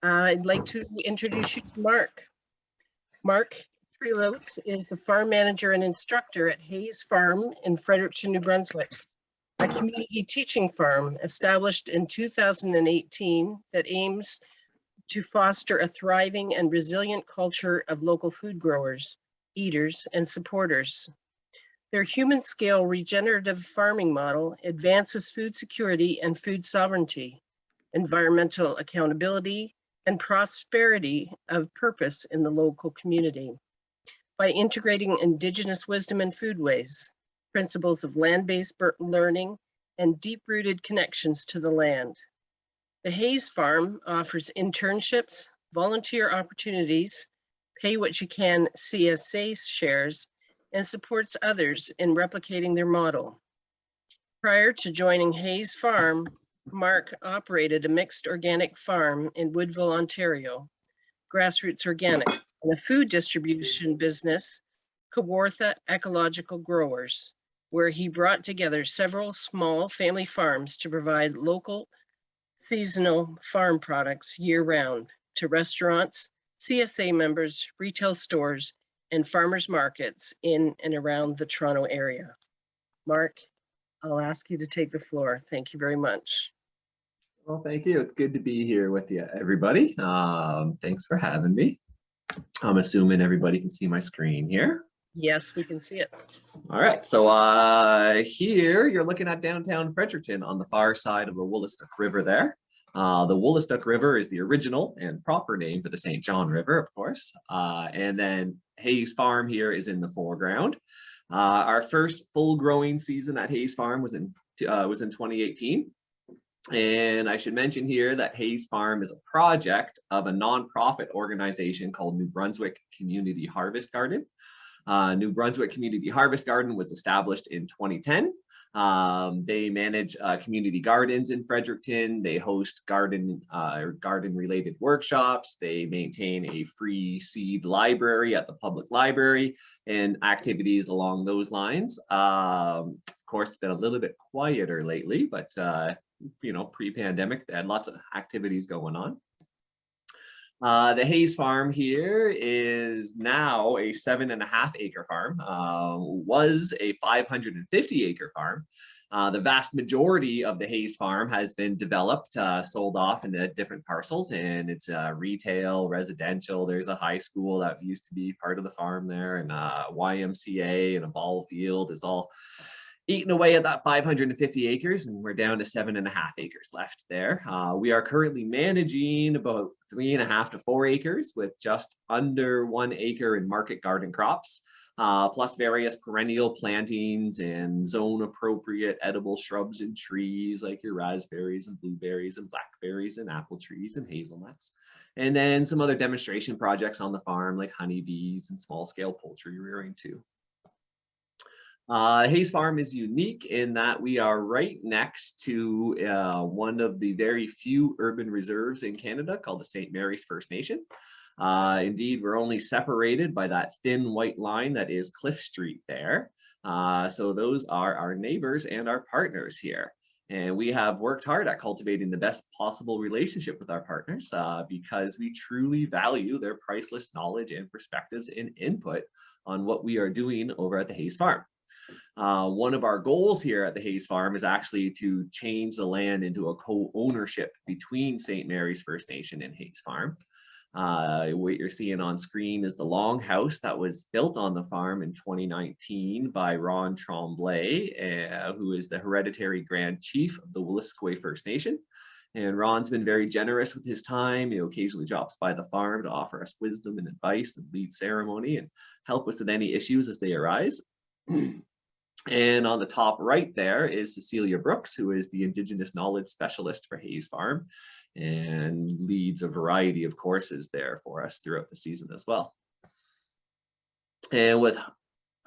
I'd like to introduce you to Mark. Mark Trealout is the farm manager and instructor at Haze Farm in Fredericton, New Brunswick, a community teaching farm established in 2018 that aims to foster a thriving and resilient culture of local food growers, eaters, and supporters. Their human-scale regenerative farming model advances food security and food sovereignty, environmental accountability, and prosperity of purpose in the local community by integrating Indigenous wisdom and foodways, principles of land-based learning, and deep-rooted connections to the land. The Haze Farm offers internships, volunteer opportunities, pay what you can CSA shares, and supports others in replicating their model. Prior to joining Haze Farm, Mark operated a mixed organic farm in Woodville, Ontario, Grassroots Organics, and a food distribution business, Kawartha Ecological Growers, where he brought together several small family farms to provide local seasonal farm products year-round to restaurants, CSA members, retail stores, and farmers markets in and around the Toronto area. Mark, I'll ask you to take the floor. Thank you very much. Well, thank you. It's good to be here with you, everybody. Thanks for having me. I'm assuming everybody can see my screen here. Yes, we can see it. All right, so here you're looking at downtown Fredericton on the far side of the Woolastook River there. The Woolastook River is the original and proper name for the St. John River, of course. And then Haze Farm here is in the foreground. Our first full growing season at Haze Farm was in 2018. And I should mention here that Haze Farm is a project of a nonprofit organization called New Brunswick Community Harvest Garden. New Brunswick Community Harvest Garden was established in 2010. They manage community gardens in Fredericton. They host garden-related workshops. They maintain a free seed library at the public library and activities along those lines. Of course, it's been a little bit quieter lately, but you know, pre-pandemic, they had lots of activities going on. The Haze Farm here is now a 7.5 acre farm, was a 550 acre farm. The vast majority of the Haze Farm has been developed, sold off into different parcels, and it's retail, residential. There's a high school that used to be part of the farm there, and YMCA and a ball field is all eating away at that 550 acres, and we're down to 7.5 acres left there. We are currently managing about 3.5 to 4 acres with just under 1 acre in market garden crops, plus various perennial plantings and zone appropriate edible shrubs and trees like your raspberries and blueberries and blackberries and apple trees and hazelnuts. And then some other demonstration projects on the farm like honeybees and small scale poultry rearing too. Haze Farm is unique in that we are right next to one of the very few urban reserves in Canada called the St. Mary's First Nation. Indeed, we're only separated by that thin white line that is Cliff Street there. So those are our neighbors and our partners here. And we have worked hard at cultivating the best possible relationship with our partners because we truly value their priceless knowledge and perspectives and input on what we are doing over at the Haze Farm. One of our goals here at the Haze Farm is actually to change the land into a co-ownership between St. Mary's First Nation and Haze Farm. What you're seeing on screen is the longhouse that was built on the farm in 2019 by Ron Tremblay, who is the hereditary Grand Chief of the Wolastoqey First Nation. And Ron's been very generous with his time. He occasionally drops by the farm to offer us wisdom and advice and lead ceremony and help us with any issues as they arise. And on the top right there is Cecilia Brooks, who is the Indigenous Knowledge Specialist for Haze Farm and leads a variety of courses there for us throughout the season as well. And with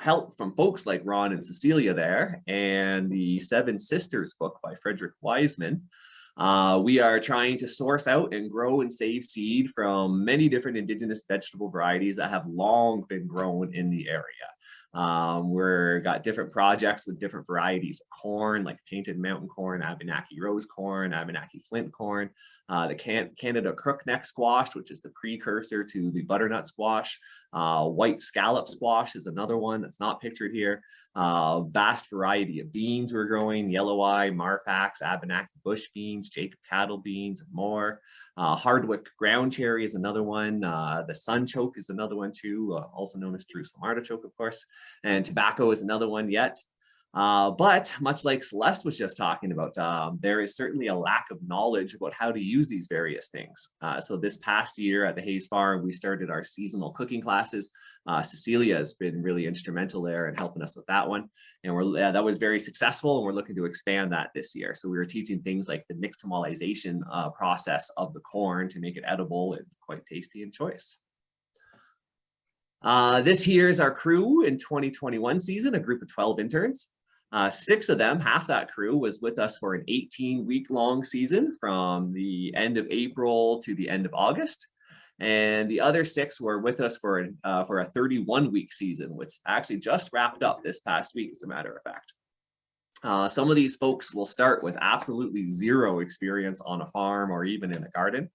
help from folks like Ron and Cecilia there and the Seven Sisters book by Frederick Wiseman, we are trying to source out and grow and save seed from many different Indigenous vegetable varieties that have long been grown in the area. We're got different projects with different varieties of corn, like painted mountain corn, Abenaki rose corn, Abenaki flint corn, the Canada crookneck squash, which is the precursor to the butternut squash. White scallop squash is another one that's not pictured here. Vast variety of beans we're growing: yellow eye, Marfax, Abenaki bush beans, Jacob cattle beans, and more. Hardwick ground cherry is another one. The sunchoke is another one too, also known as Jerusalem artichoke, of course. And tobacco is another one yet. But much like Celeste was just talking about, there is certainly a lack of knowledge about how to use these various things. So this past year at the Haze Farm, we started our seasonal cooking classes. Cecilia has been really instrumental there in helping us with that one. And that was very successful, and we're looking to expand that this year. So we were teaching things like the nixtamalization process of the corn to make it edible and quite tasty and choice. This here is our crew in 2021 season, a group of 12 interns. 6 of them, half that crew, was with us for an 18-week-long season from the end of April to the end of August. And the other 6 were with us for a 31-week season, which actually just wrapped up this past week, as a matter of fact. Some of these folks will start with absolutely zero experience on a farm or even in a garden.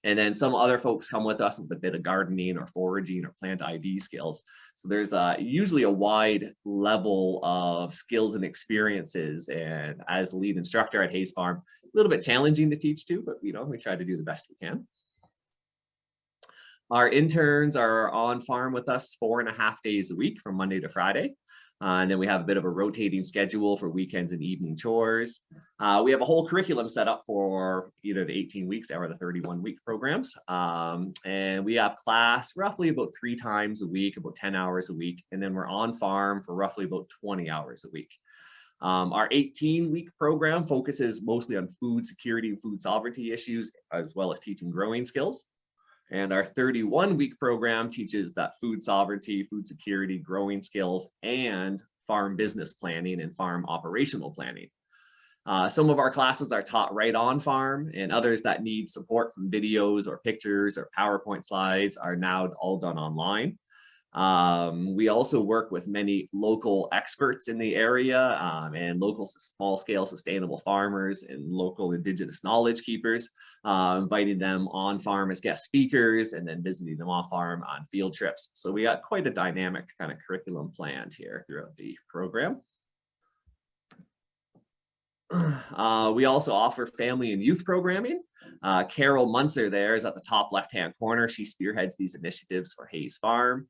And then some other folks come with us with a bit of gardening or foraging or plant ID skills. So there's usually a wide level of skills and experiences. And as lead instructor at Haze Farm, a little bit challenging to teach too, but we try to do the best we can. Our interns are on farm with us 4.5 days a week from Monday to Friday. And then we have a bit of a rotating schedule for weekends and evening chores. We have a whole curriculum set up for either the 18 weeks or the 31-week programs. And we have class roughly about 3 times a week, about 10 hours a week. And then we're on farm for roughly about 20 hours a week. Our 18-week program focuses mostly on food security and food sovereignty issues, as well as teaching growing skills. And our 31-week program teaches that food sovereignty, food security, growing skills, and farm business planning and farm operational planning. Some of our classes are taught right on farm, and others that need support from videos or pictures or PowerPoint slides are now all done online. We also work with many local experts in the area and local small-scale sustainable farmers and local Indigenous knowledge keepers, inviting them on farm as guest speakers and then visiting them off farm on field trips. So we got quite a dynamic kind of curriculum planned here throughout the program. We also offer family and youth programming. Carol Munzer there is at the top left-hand corner. She spearheads these initiatives for Haze Farm.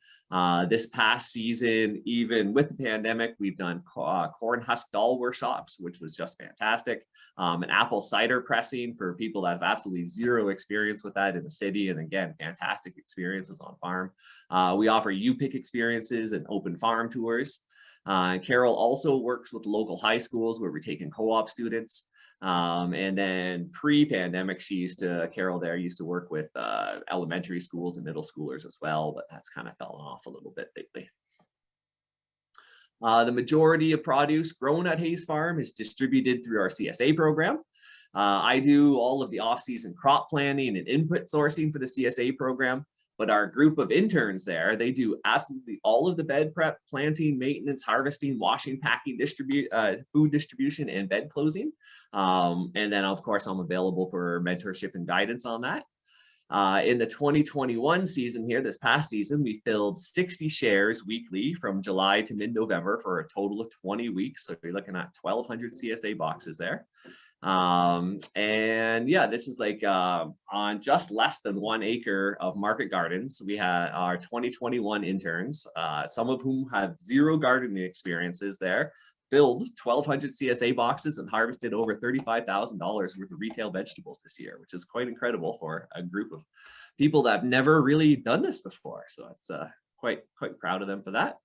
This past season, even with the pandemic, we've done corn husk doll workshops, which was just fantastic. And apple cider pressing for people that have absolutely zero experience with that in the city. And again, fantastic experiences on farm. We offer U-Pick experiences and open farm tours. Carol also works with the local high schools where we're taking co-op students. And then pre-pandemic, Carol there used to work with elementary schools and middle schoolers as well, but that's kind of fallen off a little bit lately. The majority of produce grown at Haze Farm is distributed through our CSA program. I do all of the off-season crop planning and input sourcing for the CSA program. But our group of interns there, they do absolutely all of the bed prep, planting, maintenance, harvesting, washing, packing, food distribution, and bed closing. And then, of course, I'm available for mentorship and guidance on that. In the 2021 season here, this past season, we filled 60 shares weekly from July to mid-November for a total of 20 weeks. So you're looking at 1,200 CSA boxes there. And yeah, this is like on just less than 1 acre of market gardens. We had our 2021 interns, some of whom have zero gardening experiences there, filled 1,200 CSA boxes and harvested over $35,000 worth of retail vegetables this year, which is quite incredible for a group of people that have never really done this before. So it's quite proud of them for that.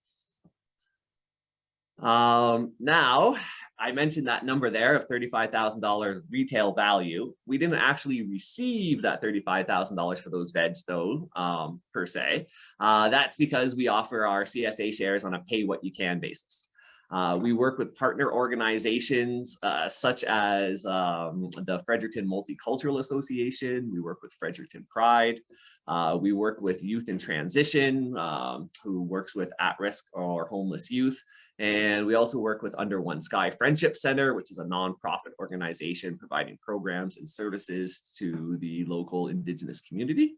Now, I mentioned that number there of $35,000 retail value. We didn't actually receive that $35,000 for those veg though, per se. That's because we offer our CSA shares on a pay what you can basis. We work with partner organizations such as the Fredericton Multicultural Association. We work with Fredericton Pride. We work with Youth in Transition, who works with at-risk or homeless youth. And we also work with Under One Sky Friendship Center, which is a nonprofit organization providing programs and services to the local Indigenous community.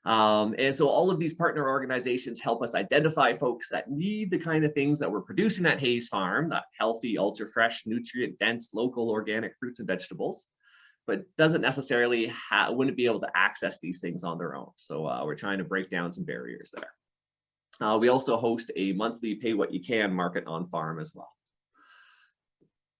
And so all of these partner organizations help us identify folks that need the kind of things that we're producing at Haze Farm, that healthy, ultra fresh, nutrient dense, local organic fruits and vegetables, but doesn't necessarily wouldn't be able to access these things on their own. So we're trying to break down some barriers there. We also host a monthly pay what you can market on farm as well.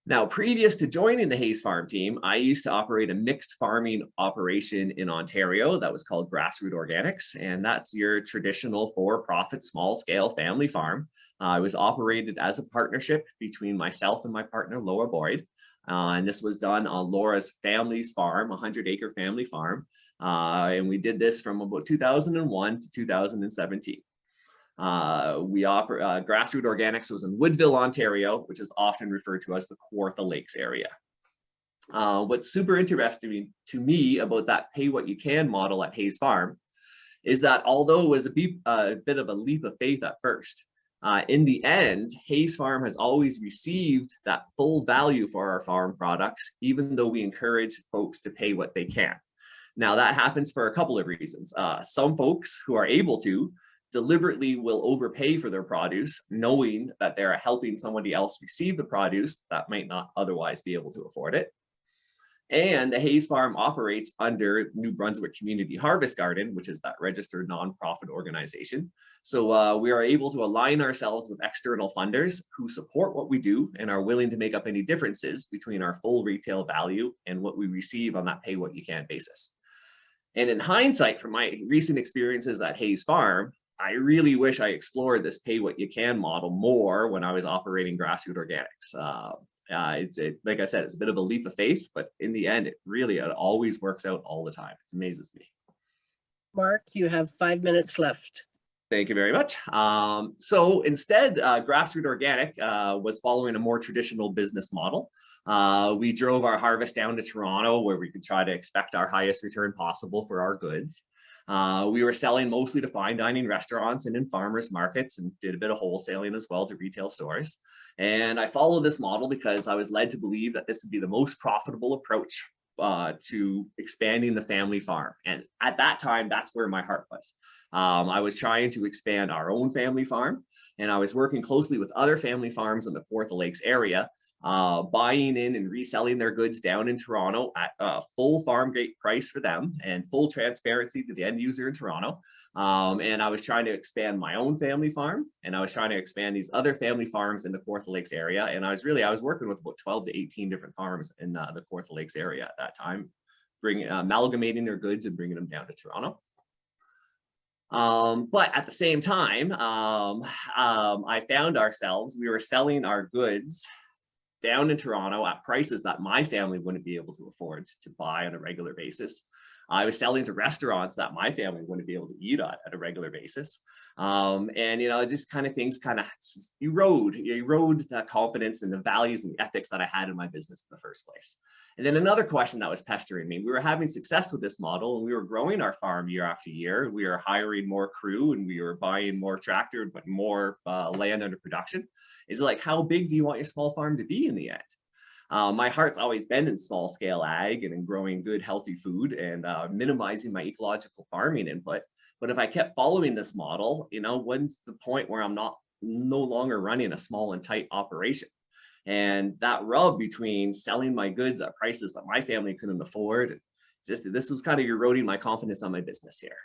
Now, previous to joining the Haze Farm team, I used to operate a mixed farming operation in Ontario that was called Grassroot Organics, and that's your traditional for-profit, small-scale family farm. It was operated as a partnership between myself and my partner, Laura Boyd, and this was done on Laura's family's farm, a 100-acre family farm, and we did this from about 2001 to 2017. Grassroot Organics was in Woodville, Ontario, which is often referred to as the Kawartha Lakes area. What's super interesting to me about that pay what you can model at Haze Farm is that although it was a bit of a leap of faith at first, in the end, Haze Farm has always received that full value for our farm products, even though we encourage folks to pay what they can. Now that happens for a couple of reasons. Some folks who are able to deliberately will overpay for their produce, knowing that they're helping somebody else receive the produce that might not otherwise be able to afford it. And the Haze Farm operates under New Brunswick Community Harvest Garden, which is that registered nonprofit organization. So we are able to align ourselves with external funders who support what we do and are willing to make up any differences between our full retail value and what we receive on that pay what you can basis. And in hindsight, from my recent experiences at Haze Farm, I really wish I explored this pay what you can model more when I was operating Grassroot Organics. Like I said, it's a bit of a leap of faith, but in the end, it always works out all the time. It amazes me. Mark, you have 5 minutes left. Thank you very much. So instead, Grassroot Organic was following a more traditional business model. We drove our harvest down to Toronto, where we could try to expect our highest return possible for our goods. We were selling mostly to fine dining restaurants and in farmers markets, and did a bit of wholesaling as well to retail stores. And I followed this model because I was led to believe that this would be the most profitable approach to expanding the family farm. And at that time, that's where my heart was. I was trying to expand our own family farm, and I was working closely with other family farms in the Kawartha Lakes area, buying in and reselling their goods down in Toronto at a full farm gate price for them and full transparency to the end user in Toronto. And I was trying to expand my own family farm, and I was trying to expand these other family farms in the Kawartha Lakes area. And I was working with about 12 to 18 different farms in the Kawartha Lakes area at that time, amalgamating their goods and bringing them down to Toronto. But at the same time, I found ourselves, we were selling our goods down in Toronto at prices that my family wouldn't be able to afford to buy on a regular basis. I was selling to restaurants that my family wouldn't be able to eat at a regular basis. And, you know, just kind of things kind of erode that confidence and the values and the ethics that I had in my business in the first place. And then another question that was pestering me, we were having success with this model, and we were growing our farm year after year. We were hiring more crew, and we were buying more tractor, but more land under production. Is like, how big do you want your small farm to be in the end? My heart's always been in small scale ag and in growing good, healthy food and minimizing my ecological farming input. But if I kept following this model, you know, when's the point where I'm no longer running a small and tight operation? And that rub between selling my goods at prices that my family couldn't afford, this was kind of eroding my confidence on my business here.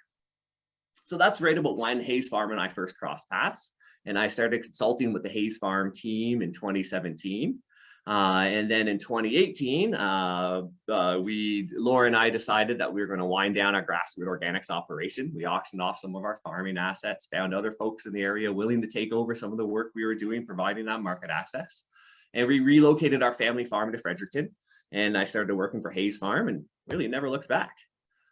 So that's right about when Haze Farm and I first crossed paths. And I started consulting with the Haze Farm team in 2017. And then in 2018, Laura and I decided that we were going to wind down our Grassroot Organics operation. We auctioned off some of our farming assets, found other folks in the area willing to take over some of the work we were doing, providing that market access. And we relocated our family farm to Fredericton. And I started working for Haze Farm and really never looked back.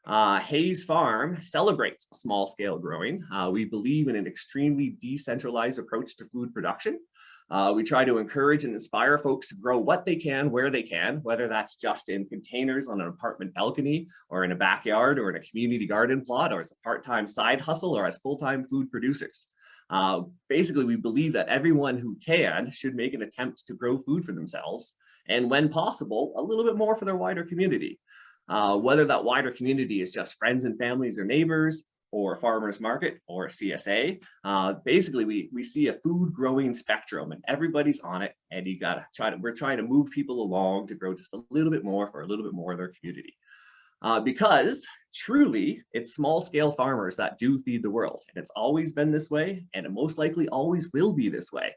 Haze Farm celebrates small scale growing. We believe in an extremely decentralized approach to food production. We try to encourage and inspire folks to grow what they can, where they can, whether that's just in containers on an apartment balcony or in a backyard or in a community garden plot or as a part-time side hustle or as full-time food producers. Basically, we believe that everyone who can should make an attempt to grow food for themselves and when possible, a little bit more for their wider community. Whether that wider community is just friends and families or neighbors, or farmers market or CSA. Basically, we see a food growing spectrum and everybody's on it, and you gotta we're trying to move people along to grow just a little bit more for a little bit more of their community. Because truly, it's small scale farmers that do feed the world, and it's always been this way, and it most likely always will be this way.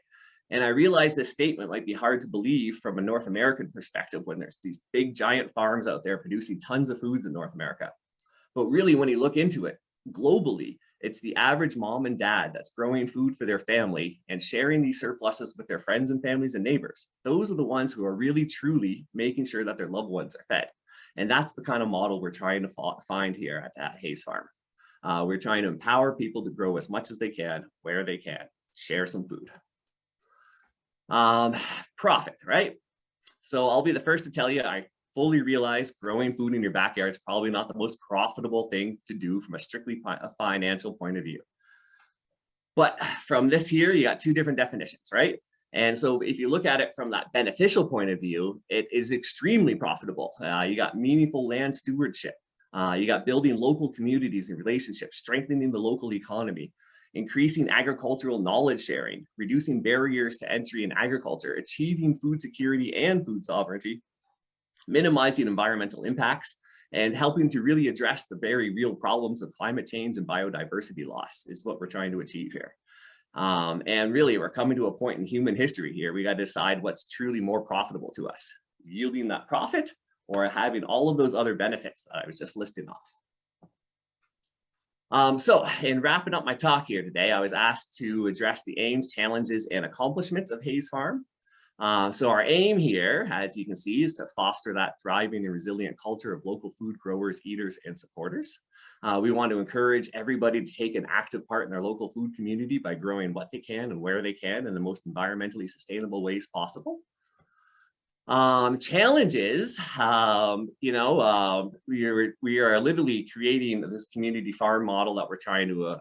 And I realize this statement might be hard to believe from a North American perspective when there's these big giant farms out there producing tons of foods in North America. But really, when you look into it, globally, it's the average mom and dad that's growing food for their family and sharing these surpluses with their friends and families and neighbors. Those are the ones who are really, truly making sure that their loved ones are fed. And that's the kind of model we're trying to find here at Haze Farm. We're trying to empower people to grow as much as they can, where they can, share some food. Profit, right? So I'll be the first to tell you, I fully realize growing food in your backyard is probably not the most profitable thing to do from a strictly financial point of view. But from this here, you got two different definitions, right? And so if you look at it from that beneficial point of view, it is extremely profitable. You got meaningful land stewardship. You got building local communities and relationships, strengthening the local economy, increasing agricultural knowledge sharing, reducing barriers to entry in agriculture, achieving food security and food sovereignty, minimizing environmental impacts, and helping to really address the very real problems of climate change and biodiversity loss is what we're trying to achieve here. And really, we're coming to a point in human history here. We got to decide what's truly more profitable to us, yielding that profit or having all of those other benefits that I was just listing off. So in wrapping up my talk here today, I was asked to address the aims, challenges, and accomplishments of Haze Farm. So our aim here, as you can see, is to foster that thriving and resilient culture of local food growers, eaters, and supporters. We want to encourage everybody to take an active part in their local food community by growing what they can and where they can in the most environmentally sustainable ways possible. Challenges, we are literally creating this community farm model that we're trying to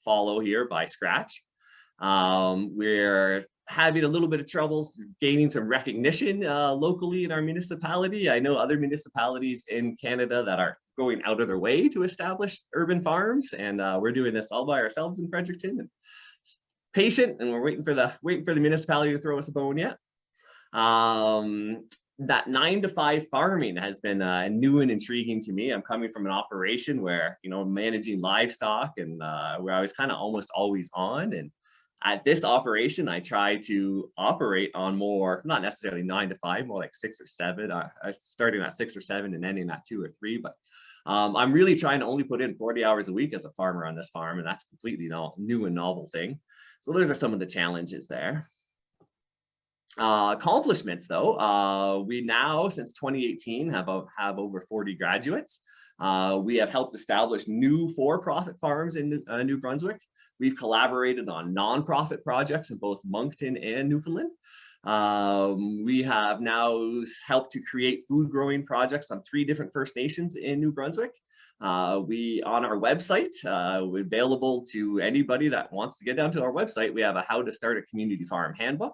follow here by scratch. We're having a little bit of troubles gaining some recognition locally in our municipality. I know other municipalities in Canada that are going out of their way to establish urban farms, and we're doing this all by ourselves in Fredericton. And patient, and we're waiting for the municipality to throw us a bone yet. That 9-to-5 farming has been new and intriguing to me. I'm coming from an operation where, managing livestock and where I was kind of almost always on. And at this operation, I try to operate on more, not necessarily 9 to 5, more like 6 or 7. Starting at 6 or 7 and ending at 2 or 3. But I'm really trying to only put in 40 hours a week as a farmer on this farm, and that's completely new and novel thing. So those are some of the challenges there. Accomplishments, though, we now, since 2018, have over 40 graduates. We have helped establish new for-profit farms in New Brunswick. We've collaborated on nonprofit projects in both Moncton and Newfoundland. We have now helped to create food growing projects on 3 different First Nations in New Brunswick. We, on our website, available to anybody that wants to get down to our website, we have a How to Start a Community Farm handbook.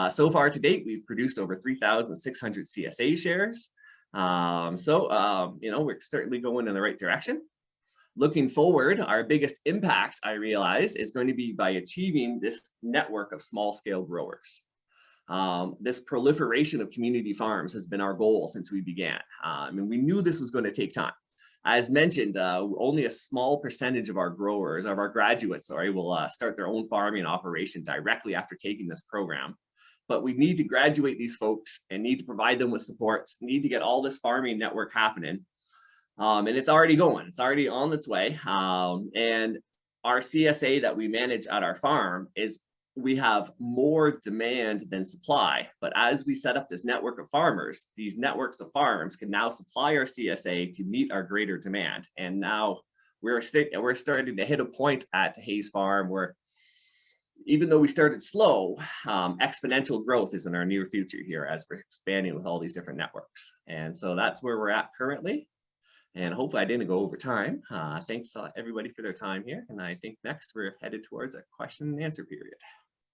So far to date, we've produced over 3,600 CSA shares. We're certainly going in the right direction. Looking forward, our biggest impact, I realize, is going to be by achieving this network of small-scale growers. This proliferation of community farms has been our goal since we began. We knew this was going to take time. As mentioned, only a small percentage of our graduates, will start their own farming operation directly after taking this program. But we need to graduate these folks and need to provide them with supports, need to get all this farming network happening. And it's already going, it's already on its way. And our CSA that we manage at our farm we have more demand than supply. But as we set up this network of farmers, these networks of farms can now supply our CSA to meet our greater demand. And now we're starting to hit a point at Haze Farm where even though we started slow, exponential growth is in our near future here as we're expanding with all these different networks. And so that's where we're at currently. And hopefully I didn't go over time. Thanks everybody for their time here. And I think next we're headed towards a question and answer period.